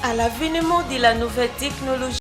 À l'avènement de la nouvelle technologie,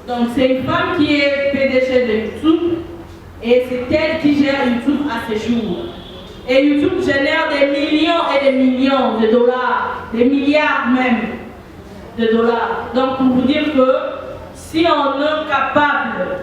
donc c'est une femme qui est PDG de YouTube et c'est elle qui gère YouTube à ce jour. Et YouTube génère des millions et des millions de dollars, des milliards même de dollars. Donc pour vous dire que si on est capable,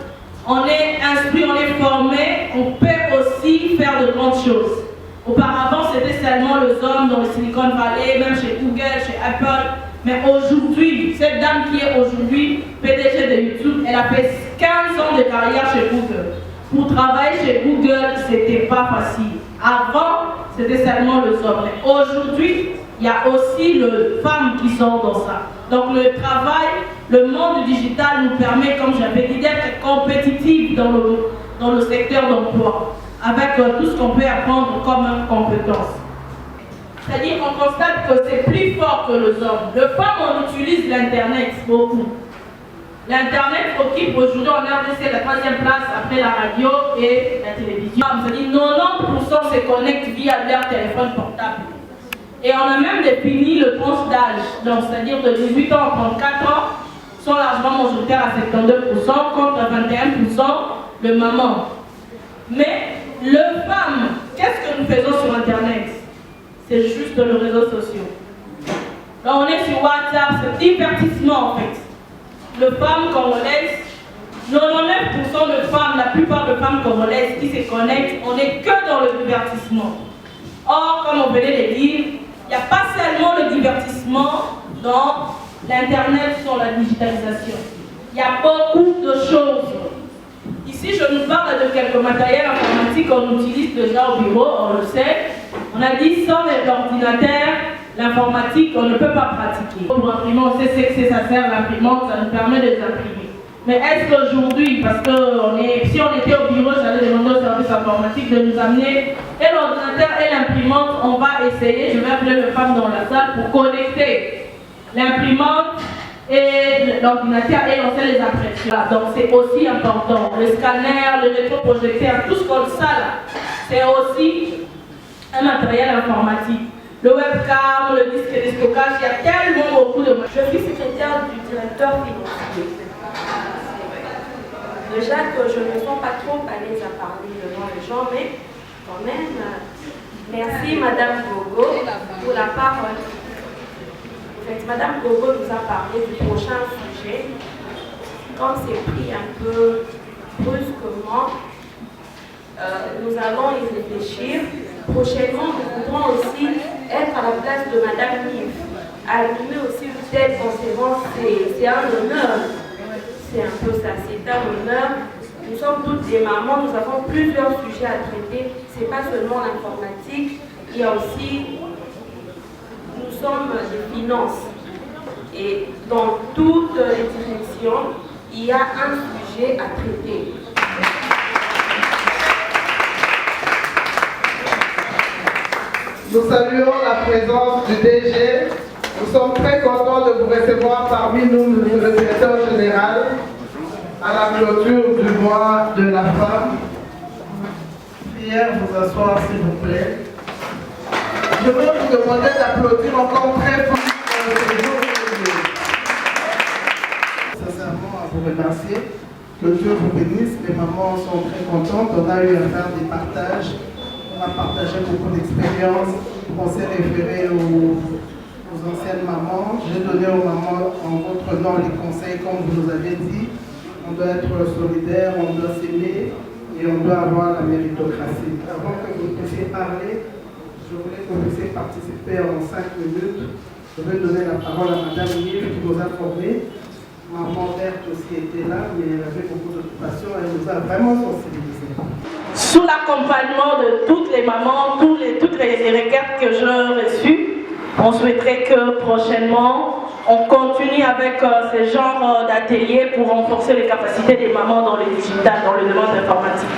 on est instruit, on est formé, on peut aussi faire de grandes choses. Auparavant, c'était seulement les hommes dans le Silicon Valley, même chez Google, chez Apple. Mais aujourd'hui, cette dame qui est aujourd'hui PDG de YouTube, elle a fait 15 ans de carrière chez Google. Pour travailler chez Google, c'était pas facile. Avant, c'était seulement les hommes. Mais aujourd'hui, il y a aussi les femmes qui sont dans ça. Donc le travail, le monde digital nous permet, comme j'avais dit, d'être compétitifs dans le secteur d'emploi, avec tout ce qu'on peut apprendre comme compétences. C'est-à-dire qu'on constate que c'est plus fort que les hommes. Les femmes, on utilise l'Internet beaucoup. L'Internet occupe aujourd'hui en RDC la 3e place après la radio et la télévision. C'est-à-dire 90% se connectent via leur téléphone portable. Et on a même défini le tranche d'âge, donc c'est-à-dire de 18 ans à 34 ans, sont largement majoritaires à 72%, contre 21% le maman. Mais les femmes, qu'est-ce que nous faisons sur Internet? C'est juste les réseaux sociaux. Là, on est sur WhatsApp, c'est divertissement en fait. Les femmes congolaises, 99% de femmes, la plupart des femmes congolaises qui se connectent, on n'est que dans le divertissement. Or, comme on venait de dire, il n'y a pas seulement le divertissement dans l'Internet sur la digitalisation. Il y a beaucoup de choses. Ici, je nous parle de quelques matériels informatiques qu'on utilise déjà au bureau, on le sait. On a dit sans l'ordinateur, l'informatique, on ne peut pas pratiquer. Pour imprimer, on sait ce que ça sert l'imprimante, ça nous permet de imprimer. Mais est-ce qu'aujourd'hui, parce que si on était au bureau, j'allais demander au service informatique de nous amener et l'ordinateur et l'imprimante, on va essayer, je vais appeler les femmes dans la salle pour connecter l'imprimante et l'ordinateur et lancer les impressions. Donc c'est aussi important. Le scanner, le rétroprojecteur, tout ce qu'on sait là, c'est aussi un matériel informatique. Le webcam, le disque de stockage, il y a tellement beaucoup de... Je suis secrétaire du directeur financier. Déjà que je ne me sens pas trop à l'aise à parler devant les gens, mais quand même, merci Madame Gogo pour la parole. En fait, Madame Gogo nous a parlé du prochain sujet. Comme c'est pris un peu brusquement, nous allons y réfléchir. Prochainement, nous pourrons aussi être à la place de Madame Yves. animer aussi une telle conférence, c'est un honneur. C'est un peu ça, c'est un honneur. Nous sommes toutes des mamans, nous avons plusieurs sujets à traiter. Ce n'est pas seulement l'informatique, il y a aussi, nous sommes des finances. Et dans toutes les directions, il y a un sujet à traiter. Nous saluons la présence du DG. Nous sommes très contents de vous recevoir parmi nous, monsieur le directeur général, à la clôture du mois de la femme. Prière, vous asseoir s'il vous plaît. Je veux vous demander d'applaudir encore très fort pour ce jour aujourd'hui. Sincèrement, à vous remercier. Que Dieu vous bénisse. Les mamans sont très contentes. On a eu à faire des partages. On a partagé beaucoup d'expériences. On s'est référé aux anciennes mamans. J'ai donné aux mamans en votre nom les conseils comme vous nous avez dit. On doit être solidaire, on doit s'aimer et on doit avoir la méritocratie. Avant que vous puissiez parler, je voulais que vous puissiez participer en 5 minutes. Je vais donner la parole à Madame Yves qui nous a formés. Maman Berthe aussi était là, mais elle avait beaucoup d'occupations. Elle nous a vraiment sensibilisés. Sous l'accompagnement de toutes les mamans, toutes les requêtes que j'ai reçues, on souhaiterait que prochainement, on continue avec ce genre d'ateliers pour renforcer les capacités des mamans dans le digital, dans le domaine informatique.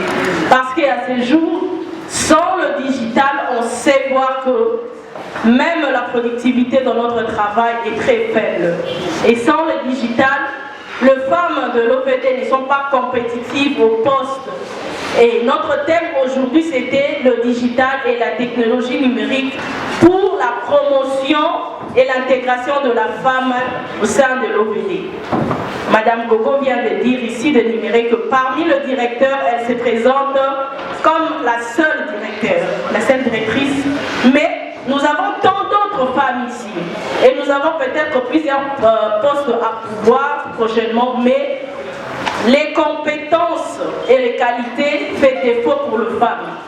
Parce qu'à ce jour, sans le digital, on sait voir que même la productivité dans notre travail est très faible. Et sans le digital, les femmes de l'OVD ne sont pas compétitives au poste. Et notre thème aujourd'hui, c'était le digital et la technologie numérique pour la promotion et l'intégration de la femme au sein de l'OVD. Madame Gogo vient de dire ici, de numérer que parmi le directeur, elle se présente comme la seule directeur, la seule directrice, mais nous avons tant d'autres femmes ici et nous avons peut-être plusieurs postes à pouvoir prochainement, mais les compétences et les qualités font défaut pour les femmes.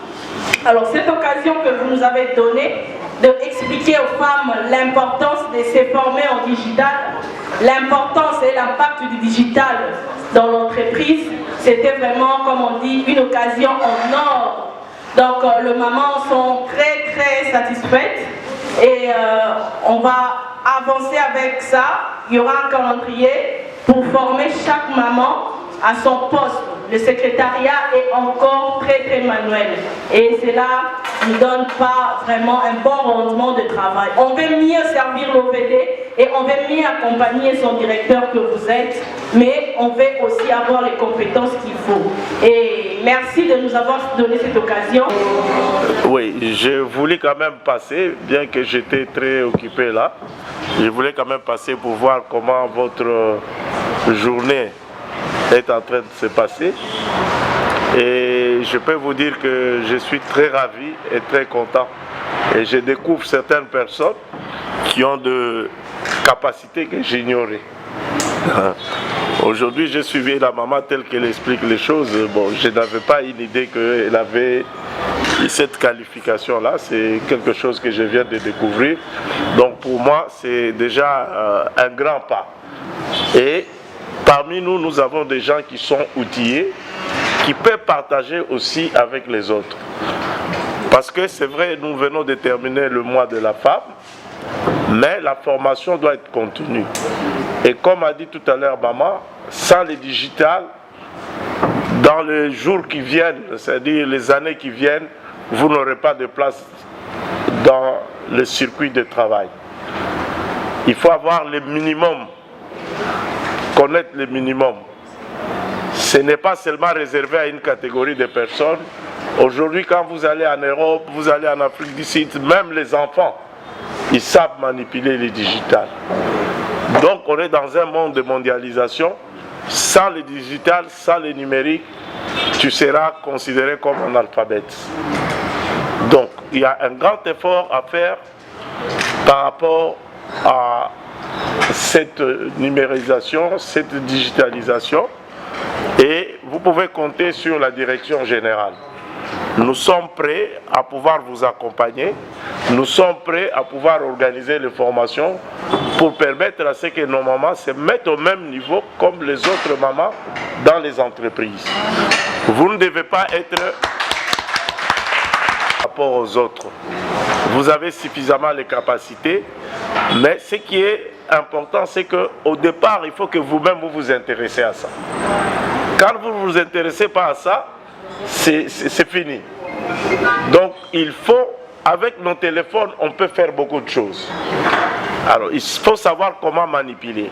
Alors cette occasion que vous nous avez donnée d'expliquer aux femmes l'importance de se former en digital, l'importance et l'impact du digital dans l'entreprise, c'était vraiment, comme on dit, une occasion en or. Donc les mamans sont très satisfaites et on va avancer avec ça. Il y aura un calendrier pour former chaque maman à son poste. Le secrétariat est encore très manuel et cela ne donne pas vraiment un bon rendement de travail. On veut mieux servir l'OVD et on veut mieux accompagner son directeur que vous êtes, mais on veut aussi avoir les compétences qu'il faut. Et merci de nous avoir donné cette occasion. Oui, je voulais quand même passer, bien que j'étais très occupé là, je voulais quand même passer pour voir comment votre journée est en train de se passer. Et je peux vous dire que je suis très ravi et très content. Et je découvre certaines personnes qui ont de capacités que j'ignorais. Aujourd'hui, j'ai suivi la maman telle qu'elle explique les choses. Bon, je n'avais pas une idée qu'elle avait cette qualification-là. C'est quelque chose que je viens de découvrir. Donc pour moi, c'est déjà un grand pas. Et parmi nous, nous avons des gens qui sont outillés, qui peuvent partager aussi avec les autres. Parce que c'est vrai, nous venons de terminer le mois de la femme, mais la formation doit être continue. Et comme a dit tout à l'heure maman, sans le digital, dans les jours qui viennent, c'est-à-dire les années qui viennent, vous n'aurez pas de place dans le circuit de travail. Il faut avoir le minimum, connaître le minimum. Ce n'est pas seulement réservé à une catégorie de personnes. Aujourd'hui, quand vous allez en Europe, vous allez en Afrique du Sud, même les enfants, ils savent manipuler le digital. Donc on est dans un monde de mondialisation. Sans le digital, sans le numérique, tu seras considéré comme un analphabète. Donc il y a un grand effort à faire par rapport à cette numérisation, cette digitalisation. Et vous pouvez compter sur la direction générale. Nous sommes prêts à pouvoir vous accompagner nous sommes prêts à pouvoir organiser les formations pour permettre à ce que nos mamans se mettent au même niveau comme les autres mamans dans les entreprises. Vous ne devez pas être par rapport aux autres. Vous avez suffisamment les capacités, mais ce qui est important, c'est qu'au départ, il faut que vous-même vous vous intéressez à ça. Quand vous ne vous intéressez pas à ça, c'est fini. Donc, il faut, avec nos téléphones, on peut faire beaucoup de choses. Alors, il faut savoir comment manipuler.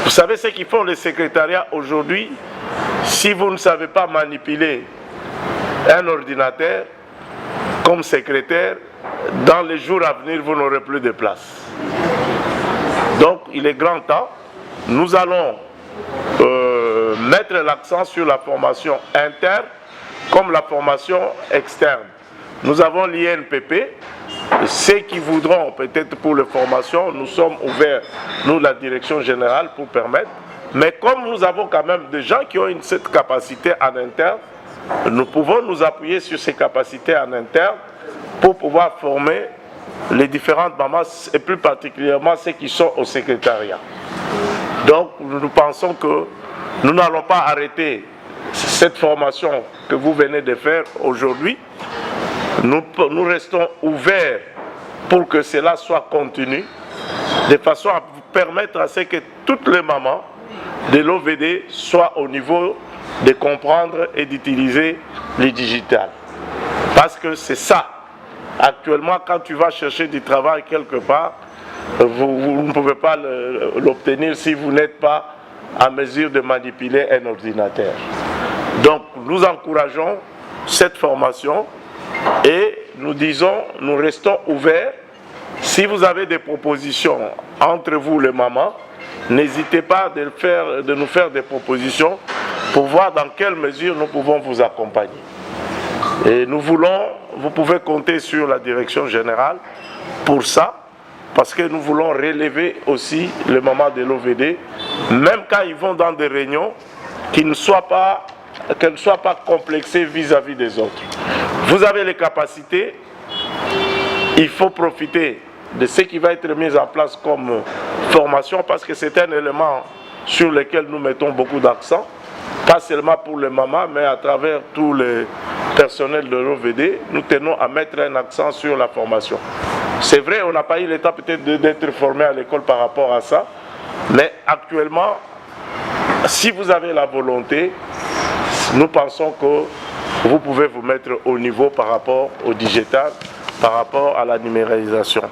Vous savez ce qu'ils font les secrétariats aujourd'hui? Si vous ne savez pas manipuler un ordinateur comme secrétaire, dans les jours à venir, vous n'aurez plus de place. Donc, il est grand temps. Nous allons mettre l'accent sur la formation interne comme la formation externe. Nous avons l'INPP. Ceux qui voudront peut-être pour les formations, nous sommes ouverts, nous la direction générale, pour permettre. Mais comme nous avons quand même des gens qui ont cette capacité en interne, nous pouvons nous appuyer sur ces capacités en interne pour pouvoir former les différentes mamans et plus particulièrement ceux qui sont au secrétariat. Donc nous pensons que nous n'allons pas arrêter cette formation que vous venez de faire aujourd'hui. Nous restons ouverts pour que cela soit continu, de façon à vous permettre à ce que toutes les mamans de l'OVD soient au niveau de comprendre et d'utiliser les digitales. Parce que c'est ça. Actuellement, quand tu vas chercher du travail quelque part, vous ne pouvez pas l'obtenir si vous n'êtes pas en mesure de manipuler un ordinateur. Donc, nous encourageons cette formation et nous disons, nous restons ouverts. Si vous avez des propositions entre vous, les mamans, n'hésitez pas de nous faire des propositions pour voir dans quelle mesure nous pouvons vous accompagner. Et vous pouvez compter sur la direction générale pour ça, parce que nous voulons relever aussi les mamans de l'OVD, même quand ils vont dans des réunions, qu'elles ne soient pas complexées vis-à-vis des autres. Vous avez les capacités, il faut profiter de ce qui va être mis en place comme formation, parce que c'est un élément sur lequel nous mettons beaucoup d'accent, pas seulement pour les mamans, mais à travers tous les personnels de l'OVD, nous tenons à mettre un accent sur la formation. C'est vrai, on n'a pas eu l'état peut-être d'être formé à l'école par rapport à ça, mais actuellement, si vous avez la volonté, nous pensons que vous pouvez vous mettre au niveau par rapport au digital, par rapport à la numérialisation.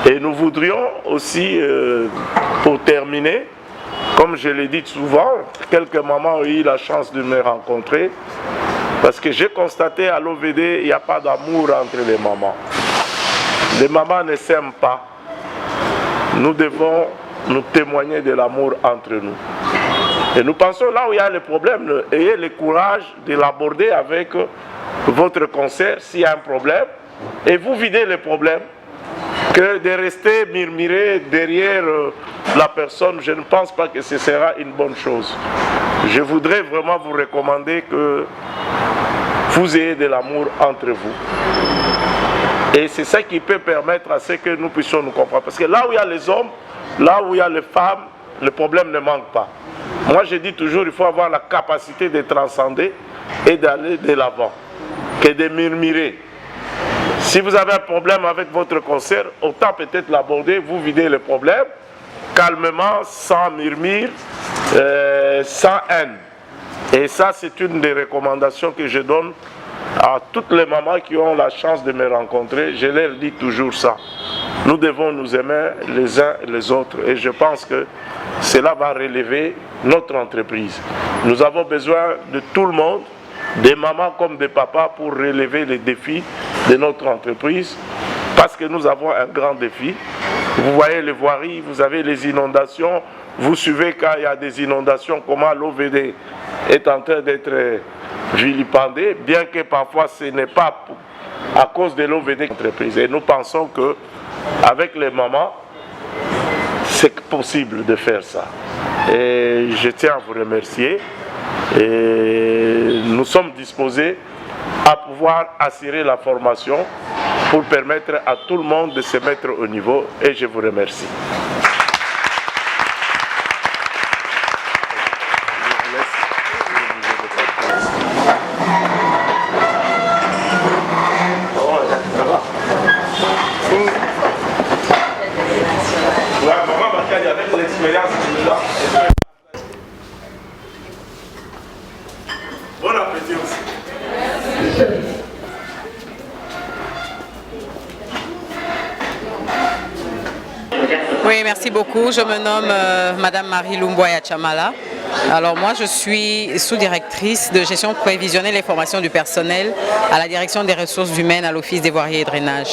Et nous voudrions aussi, pour terminer, comme je l'ai dit souvent, quelques mamans ont eu la chance de me rencontrer, parce que j'ai constaté à l'OVD, il n'y a pas d'amour entre les mamans. Les mamans ne s'aiment pas. Nous devons nous témoigner de l'amour entre nous. Et nous pensons là où il y a le problème, ayez le courage de l'aborder avec votre conseil s'il y a un problème, et vous videz le problème, que de rester murmurer derrière la personne. Je ne pense pas que ce sera une bonne chose. Je voudrais vraiment vous recommander que vous ayez de l'amour entre vous. Et c'est ça qui peut permettre à ce que nous puissions nous comprendre. Parce que là où il y a les hommes, là où il y a les femmes, le problème ne manque pas. Moi je dis toujours, il faut avoir la capacité de transcender et d'aller de l'avant, que de murmurer. Si vous avez un problème avec votre concert, autant peut-être l'aborder, vous videz le problème, calmement, sans murmure, sans haine. Et ça, c'est une des recommandations que je donne à toutes les mamans qui ont la chance de me rencontrer. Je leur dis toujours ça. Nous devons nous aimer les uns et les autres. Et je pense que cela va relever notre entreprise. Nous avons besoin de tout le monde, des mamans comme des papas, pour relever les défis de notre entreprise, parce que nous avons un grand défi. Vous voyez les voiries, vous avez les inondations, vous suivez quand il y a des inondations, comment l'OVD est en train d'être vilipendé, bien que parfois ce n'est pas à cause de l'OVD entreprise. Et nous pensons que avec les mamans, c'est possible de faire ça. Et je tiens à vous remercier. Et nous sommes disposés à pouvoir assurer la formation pour permettre à tout le monde de se mettre au niveau et je vous remercie. Bon appétit aussi. Oui, merci beaucoup. Je me nomme Madame Marie Lumboya Chamala. Alors moi, je suis sous-directrice de gestion prévisionnelle et formation du personnel à la direction des ressources humaines à l'Office des voiries et drainage.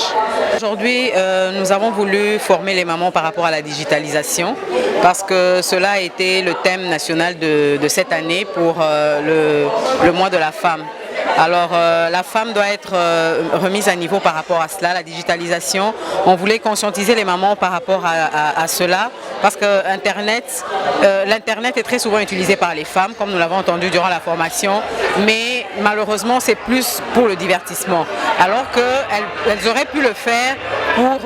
Aujourd'hui, nous avons voulu former les mamans par rapport à la digitalisation parce que cela a été le thème national de cette année pour le mois de la femme. Alors la femme doit être remise à niveau par rapport à cela, la digitalisation. On voulait conscientiser les mamans par rapport à cela parce que l'Internet est très souvent utilisé par les femmes, comme nous l'avons entendu durant la formation, mais malheureusement c'est plus pour le divertissement. Alors qu'elles auraient pu le faire pour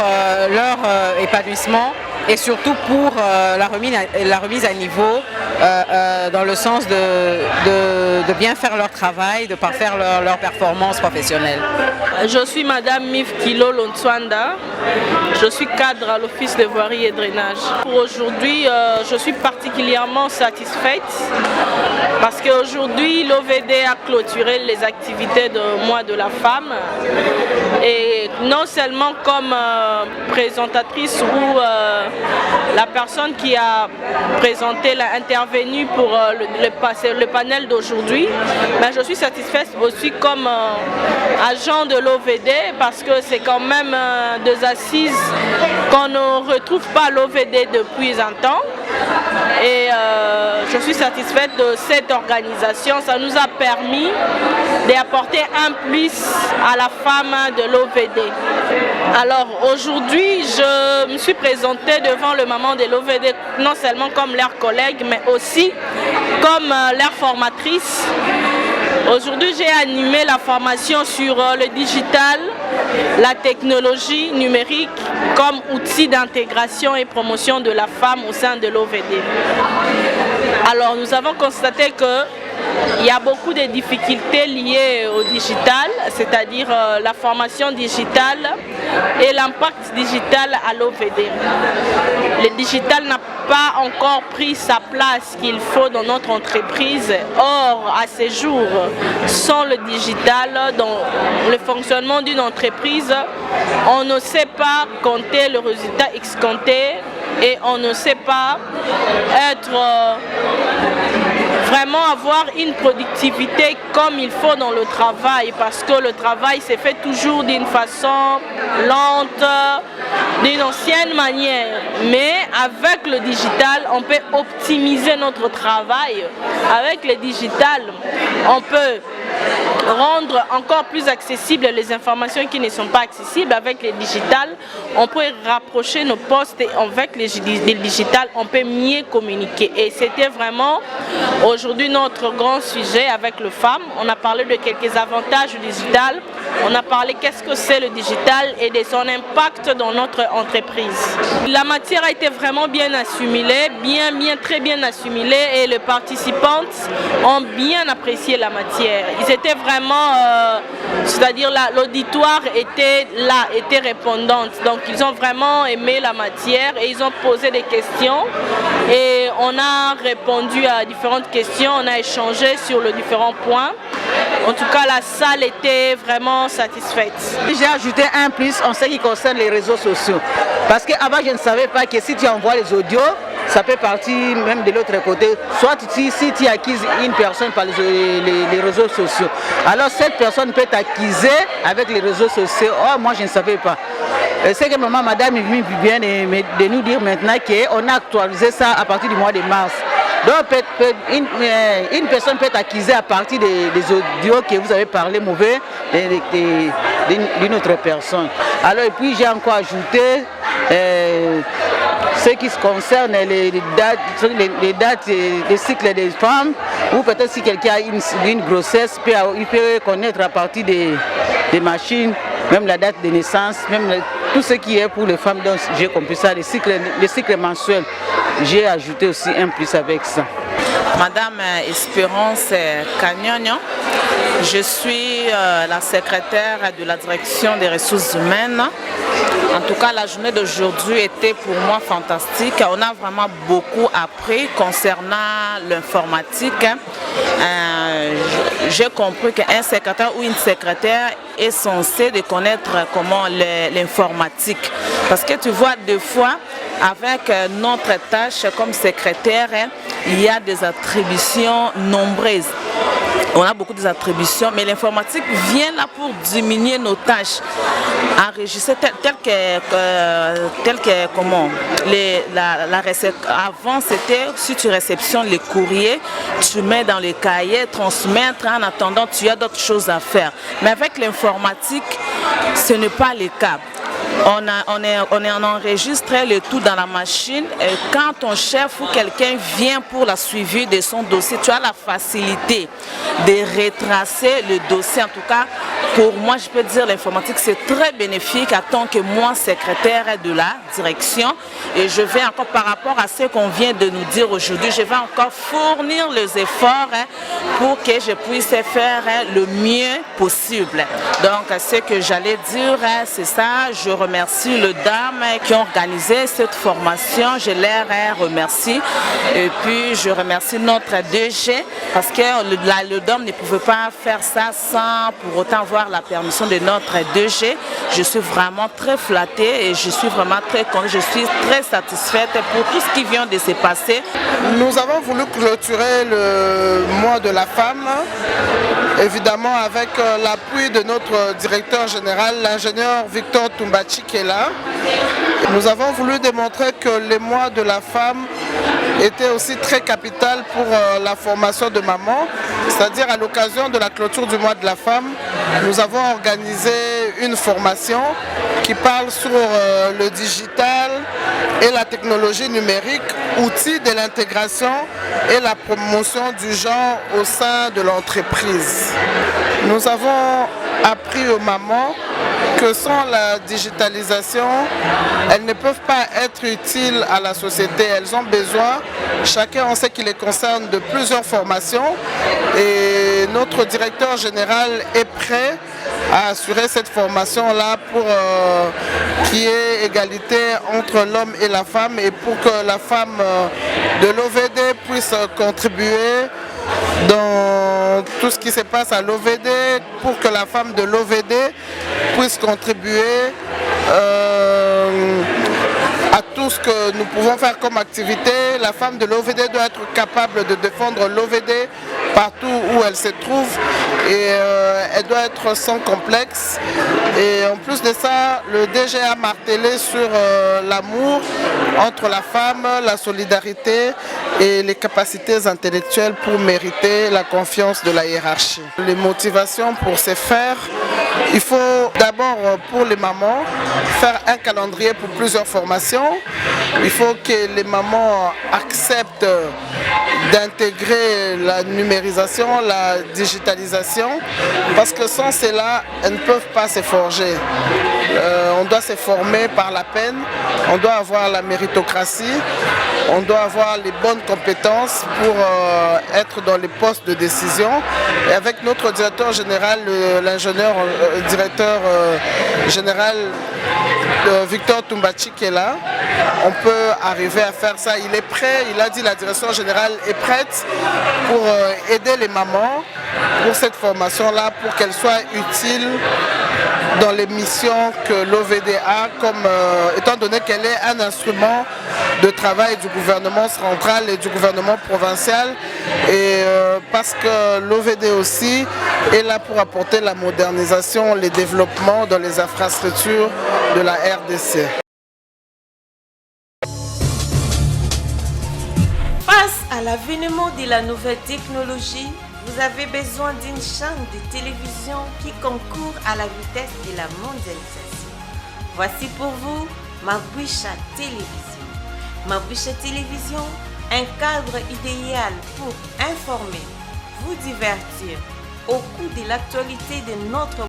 leur épanouissement et surtout pour la remise à niveau dans le sens de bien faire leur travail, de parfaire leur performance professionnelle. Je suis Madame Mif Kilo Lontswanda, je suis cadre à l'Office de voirie et drainage. Pour aujourd'hui, je suis particulièrement satisfaite parce qu'aujourd'hui l'OVD a clôturé les activités de mois de la femme et non seulement comme présentatrice ou la personne qui a présenté, intervenu pour le panel d'aujourd'hui, mais je suis satisfaite aussi comme agent de l'OVD parce que c'est quand même des assises qu'on ne retrouve pas à l'OVD depuis un temps. Et je suis satisfaite de cette organisation. Ça nous a permis d'apporter un plus à la femme de l'OVD. Alors aujourd'hui, je me suis présentée devant le maman de l'OVD, non seulement comme leur collègue, mais aussi comme leur formatrice. Aujourd'hui, j'ai animé la formation sur le digital, la technologie numérique comme outil d'intégration et promotion de la femme au sein de l'OVD. Alors, nous avons constaté qu'il y a beaucoup de difficultés liées au digital, c'est-à-dire la formation digitale et l'impact digital à l'OVD. Le digital n'a pas encore pris sa place qu'il faut dans notre entreprise. Or, à ces jours, sans le digital, dans le fonctionnement d'une entreprise, on ne sait pas compter le résultat escompté et on ne sait pas être vraiment avoir une productivité comme il faut dans le travail, parce que le travail s'est fait toujours d'une façon lente, d'une ancienne manière. Mais avec le digital, on peut optimiser notre travail. Avec le digital, on peut rendre encore plus accessibles les informations qui ne sont pas accessibles. Avec le digital, on peut rapprocher nos postes et avec le digital, on peut mieux communiquer. Et c'était vraiment aujourd'hui notre grand sujet avec le FAM. On a parlé de quelques avantages du digital. On a parlé qu'est-ce que c'est le digital et de son impact dans notre entreprise. La matière a été vraiment bien assimilée, très bien assimilée, et les participantes ont bien apprécié la matière. Ils étaient vraiment, c'est-à-dire l'auditoire était là, était répondante. Donc ils ont vraiment aimé la matière et ils ont posé des questions et on a répondu à différentes questions, on a échangé sur les différents points. En tout cas, la salle était vraiment satisfaite. J'ai ajouté un plus en ce qui concerne les réseaux sociaux. Parce qu'avant, je ne savais pas que si tu envoies les audios, ça peut partir même de l'autre côté. Soit si tu acquises une personne par les réseaux sociaux. Alors cette personne peut t'acquiser avec les réseaux sociaux. Oh, moi, je ne savais pas. C'est que maman, madame, vient de nous dire maintenant qu'on a actualisé ça à partir du mois de mars. Donc une personne peut être accusée à partir des audios que vous avez parlé mauvais d'une autre personne. Alors et puis j'ai encore ajouté ce qui se concerne les dates des cycles des femmes, ou peut-être si quelqu'un a une grossesse, il peut connaître à partir des machines même la date de naissance, même tout ce qui est pour les femmes. Donc j'ai compris ça, les cycles mensuels. J'ai ajouté aussi un plus avec ça. Madame Espérance Cagnogno, je suis la secrétaire de la direction des ressources humaines. En tout cas, la journée d'aujourd'hui était pour moi fantastique. On a vraiment beaucoup appris concernant l'informatique. J'ai compris qu'un secrétaire ou une secrétaire est censé de connaître comment l'informatique. Parce que tu vois, des fois, avec notre tâche comme secrétaire, il y a des attributions nombreuses. On a beaucoup d'attributions, mais l'informatique vient là pour diminuer nos tâches. Enregistrer avant c'était si tu réceptionnes les courriers, tu mets dans les cahiers, transmettre, en attendant tu as d'autres choses à faire. Mais avec l'informatique, ce n'est pas le cas. On enregistre le tout dans la machine et quand ton chef ou quelqu'un vient pour la suivi de son dossier, tu as la facilité de retracer le dossier. En tout cas, pour moi, je peux dire l'informatique, c'est très bénéfique en tant que moi, secrétaire de la direction. Et je vais encore, par rapport à ce qu'on vient de nous dire aujourd'hui, je vais encore fournir les efforts pour que je puisse faire le mieux possible. Donc, ce que j'allais dire, c'est ça. Je remercie les dames qui ont organisé cette formation. Je les remercie. Et puis, je remercie notre DG parce que le DOM ne pouvait pas faire ça sans pour autant avoir la permission de notre DG. Je suis vraiment très flattée et je suis vraiment très contente. Je suis très satisfaite pour tout ce qui vient de se passer. Nous avons voulu clôturer le mois de la femme, évidemment avec l'appui de notre directeur général, l'ingénieur Victor Tumbachi qui est là. Nous avons voulu démontrer que les mois de la femme étaient aussi très capital pour la formation de maman, c'est-à-dire à l'occasion de la clôture du mois de la femme, nous avons organisé une formation qui parle sur le digital et la technologie numérique, outils de l'intégration et la promotion du genre au sein de l'entreprise. Nous avons appris aux mamans que sans la digitalisation, elles ne peuvent pas être utiles à la société. Elles ont besoin, chacun en ce qui les concerne, de plusieurs formations et notre directeur général est prêt à assurer cette formation-là pour qu'il y ait égalité entre l'homme et la femme et pour que la femme de l'OVD puisse contribuer dans tout ce qui se passe à l'OVD, pour que la femme de l'OVD puisse contribuer à tout ce que nous pouvons faire comme activité. La femme de l'OVD doit être capable de défendre l'OVD partout où elle se trouve et elle doit être sans complexe. Et en plus de ça, le DG a martelé sur l'amour entre la femme, la solidarité et les capacités intellectuelles pour mériter la confiance de la hiérarchie. Les motivations pour ce faire, il faut d'abord pour les mamans faire un calendrier pour plusieurs formations. Il faut que les mamans acceptent d'intégrer la numérisation, la digitalisation, parce que sans cela, elles ne peuvent pas se forger. On doit se former par la peine, on doit avoir la méritocratie, on doit avoir les bonnes compétences pour être dans les postes de décision. Et avec notre directeur général, l'ingénieur directeur général Victor Tumbachi qui est là, on peut arriver à faire ça. Il est prêt, il a dit la direction générale est prête pour aider les mamans pour cette formation-là, pour qu'elle soit utile dans les missions que l'OVD a, comme, étant donné qu'elle est un instrument de travail du gouvernement central et du gouvernement provincial, et parce que l'OVD aussi est là pour apporter la modernisation, les développements dans les infrastructures de la RDC. Face à l'avènement de la nouvelle technologie, vous avez besoin d'une chaîne de télévision qui concourt à la vitesse de la mondialisation. Voici pour vous Mabwisha Télévision. Mabwisha Télévision, un cadre idéal pour informer, vous divertir au cours de l'actualité de notre